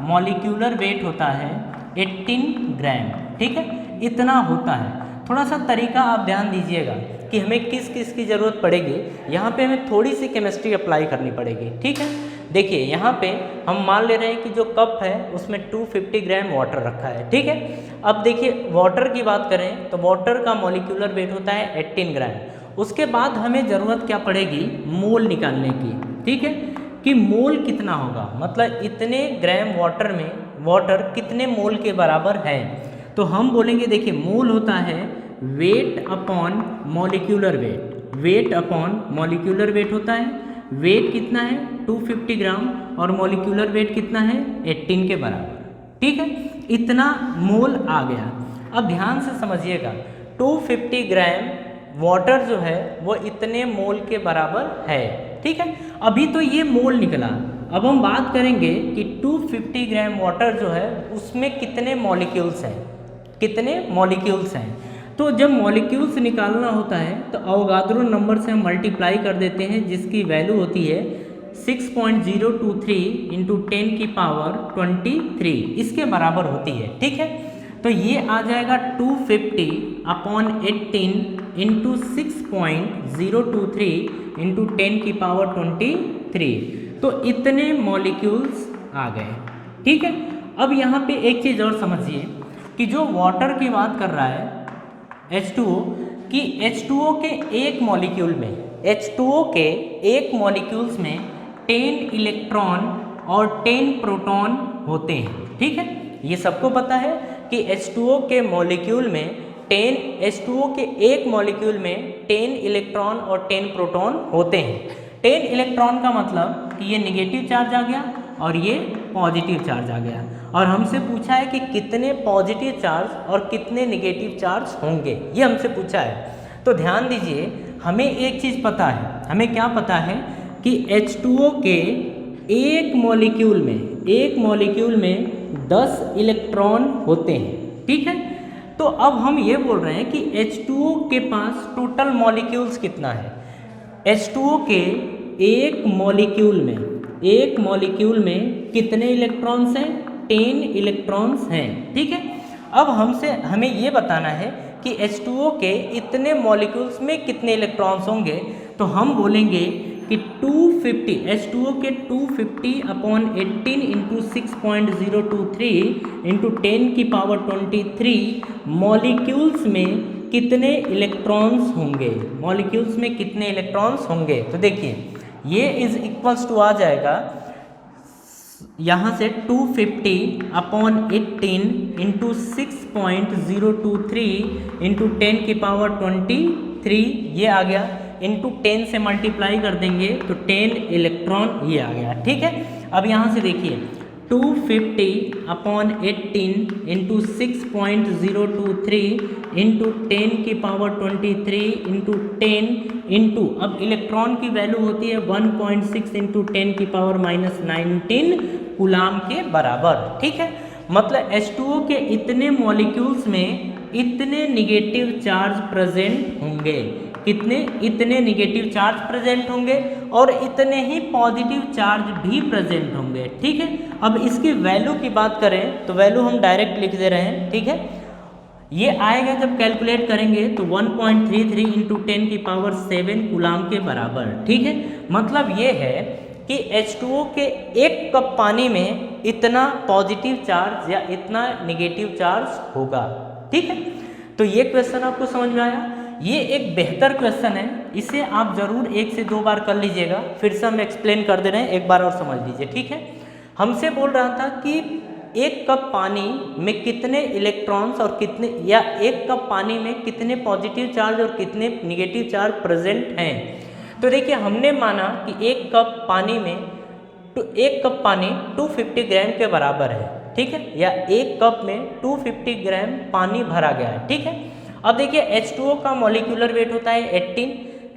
मॉलिक्यूलर वेट होता है 18 ग्राम, ठीक है, इतना होता है। थोड़ा सा तरीका आप ध्यान दीजिएगा कि हमें किस किस की ज़रूरत पड़ेगी। यहाँ पे हमें थोड़ी सी केमिस्ट्री अप्लाई करनी पड़ेगी, ठीक है। देखिए यहाँ पे हम मान ले रहे हैं कि जो कप है उसमें 250 ग्राम वाटर रखा है, ठीक है। अब देखिए वाटर की बात करें तो वाटर का मॉलिक्यूलर वेट होता है 18 ग्राम। उसके बाद हमें ज़रूरत क्या पड़ेगी, मोल निकालने की, ठीक है, कि मोल कितना होगा, मतलब इतने ग्राम वाटर में वाटर कितने मोल के बराबर है। तो हम बोलेंगे देखिए मोल होता है weight upon molecular weight, weight upon molecular weight होता है। वेट कितना है 250 ग्राम और मॉलिक्यूलर वेट कितना है 18 के बराबर, ठीक है, इतना मोल आ गया। अब ध्यान से समझिएगा 250 ग्राम वाटर जो है वो इतने मोल के बराबर है, ठीक है। अभी तो ये मोल निकला, अब हम बात करेंगे कि 250 ग्राम वाटर जो है उसमें कितने मॉलिक्यूल्स हैं, कितने मॉलिक्यूल्स हैं। तो जब मॉलिक्यूल्स निकालना होता है तो अवोगाद्रो नंबर से हम मल्टीप्लाई कर देते हैं, जिसकी वैल्यू होती है 6.023 इंटू 10 की पावर 23, इसके बराबर होती है, ठीक है। तो ये आ जाएगा 250 अपॉन 18 इंटू 6.023 इंटू 10 की पावर 23, तो इतने मॉलिक्यूल्स आ गए, ठीक है। अब यहाँ पे एक चीज़ और समझिए कि जो वाटर की बात कर रहा है H2O, कि H2O के एक मॉलिक्यूल में H2O के एक मॉलिक्यूल्स में 10 इलेक्ट्रॉन और 10 प्रोटॉन होते हैं, ठीक है। ये सबको पता है कि H2O के मॉलिक्यूल में 10 H2O के एक मॉलिक्यूल में 10 इलेक्ट्रॉन और 10 प्रोटॉन होते हैं। 10 इलेक्ट्रॉन का मतलब कि ये नेगेटिव चार्ज आ गया और ये पॉजिटिव चार्ज आ गया, और हमसे पूछा है कि कितने पॉजिटिव चार्ज और कितने नेगेटिव चार्ज होंगे, ये हमसे पूछा है। तो ध्यान दीजिए हमें एक चीज़ पता है, हमें क्या पता है कि H2O के एक मॉलिक्यूल में 10 इलेक्ट्रॉन होते हैं, ठीक है। तो अब हम ये बोल रहे हैं कि H2O के पास टोटल मॉलिक्यूल्स कितना है। H2O के एक मॉलिक्यूल में कितने इलेक्ट्रॉन्स हैं, 10 इलेक्ट्रॉन्स हैं, ठीक है। अब हमें ये बताना है कि H2O के इतने मॉलिक्यूल्स में कितने इलेक्ट्रॉन्स होंगे। तो हम बोलेंगे कि 250 H2O के 250 अपॉन 18 इंटू 6.023 इंटू 10 की पावर 23 मॉलिक्यूल्स में कितने इलेक्ट्रॉन्स होंगे, मॉलिक्यूल्स में कितने इलेक्ट्रॉन्स होंगे। तो देखिए ये इज इक्वल्स टू आ जाएगा यहाँ से 250/18 इंटू 6.023 इंटू 10⁻23 ये आ गया, इंटू 10 से मल्टीप्लाई कर देंगे तो 10 इलेक्ट्रॉन ये आ गया। ठीक है, अब यहाँ से देखिए 250/18 इंटू 6.023 इंटू 10⁻23 इंटू 10 इंटू, अब इलेक्ट्रॉन की वैल्यू होती है 1.6 इंटू 10⁻−19 कूलाम के बराबर। ठीक है, मतलब H2O के इतने मॉलिक्यूल्स में इतने निगेटिव चार्ज प्रेजेंट होंगे, कितने, इतने निगेटिव चार्ज प्रेजेंट होंगे और इतने ही पॉजिटिव चार्ज भी प्रेजेंट होंगे। ठीक है, अब इसकी वैल्यू की बात करें तो वैल्यू हम डायरेक्ट लिख दे रहे हैं। ठीक है, ये आएगा जब कैलकुलेट करेंगे तो 1.33 इंटू 10⁻7 कूलाम के बराबर। ठीक है, मतलब ये है कि H2O के 1 कप पानी में इतना पॉजिटिव चार्ज या इतना निगेटिव चार्ज होगा। ठीक है, तो ये क्वेश्चन आपको समझ में आया। ये एक बेहतर क्वेश्चन है, इसे आप ज़रूर 1 से 2 बार कर लीजिएगा। फिर से हम एक्सप्लेन कर दे रहे हैं, एक बार और समझ लीजिए। ठीक है, हमसे बोल रहा था कि 1 कप पानी में कितने इलेक्ट्रॉन्स और कितने, या 1 कप पानी में कितने पॉजिटिव चार्ज और कितने निगेटिव चार्ज प्रेजेंट हैं। तो देखिए हमने माना कि 1 कप पानी में 1 कप पानी 250 ग्राम के बराबर है। ठीक है, या 1 कप में 250 ग्राम पानी भरा गया है। ठीक है, अब देखिए H2O का मॉलिक्यूलर वेट होता है 18,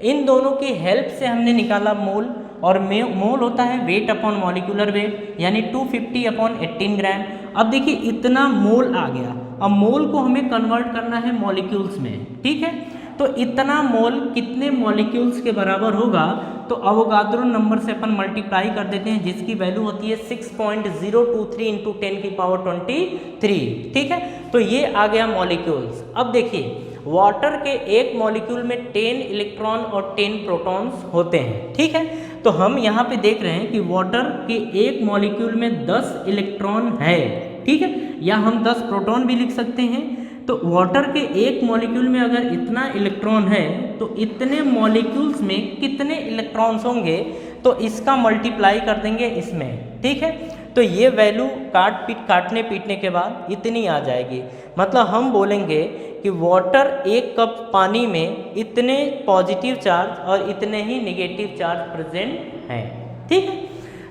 इन दोनों की हेल्प से हमने निकाला मोल, और मोल होता है वेट अपॉन मॉलिक्यूलर वेट, यानी 250/18 ग्राम। अब देखिए इतना मोल आ गया, अब मोल को हमें कन्वर्ट करना है मॉलिक्यूल्स में। ठीक है, तो इतना मोल कितने मॉलिक्यूल्स के बराबर होगा, तो अवोगाद्रो नंबर से अपन मल्टीप्लाई कर देते हैं, जिसकी वैल्यू होती है 6.023 इंटू 10⁻23। ठीक है, तो ये आ गया मॉलिक्यूल्स। अब देखिए वाटर के एक मॉलिक्यूल में 10 इलेक्ट्रॉन और 10 प्रोटॉन्स होते हैं। ठीक है, तो हम यहाँ पे देख रहे हैं कि वाटर के एक मॉलिक्यूल में 10 इलेक्ट्रॉन है। ठीक है, या हम 10 प्रोटॉन भी लिख सकते हैं। तो वाटर के एक मॉलिक्यूल में अगर इतना इलेक्ट्रॉन है तो इतने मॉलिक्यूल्स में कितने इलेक्ट्रॉन्स होंगे, तो इसका मल्टीप्लाई कर देंगे इसमें। ठीक है, तो ये वैल्यू काटने पीटने के बाद इतनी आ जाएगी। मतलब हम बोलेंगे कि वाटर 1 कप पानी में इतने पॉजिटिव चार्ज और इतने ही निगेटिव चार्ज प्रेजेंट हैं। ठीक है,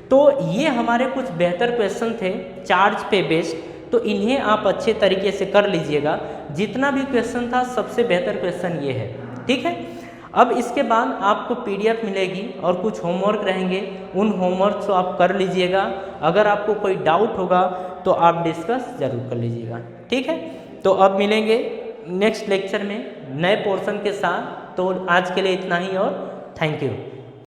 तो ये हमारे कुछ बेहतर क्वेश्चन थे चार्ज पे बेस्ड, तो इन्हें आप अच्छे तरीके से कर लीजिएगा। जितना भी क्वेश्चन था सबसे बेहतर क्वेश्चन ये है। ठीक है, अब इसके बाद आपको PDF मिलेगी और कुछ होमवर्क रहेंगे, उन होमवर्क को आप कर लीजिएगा। अगर आपको कोई डाउट होगा तो आप डिस्कस ज़रूर कर लीजिएगा। ठीक है, तो अब मिलेंगे नेक्स्ट लेक्चर में नए पोर्शन के साथ। तो आज के लिए इतना ही और थैंक यू।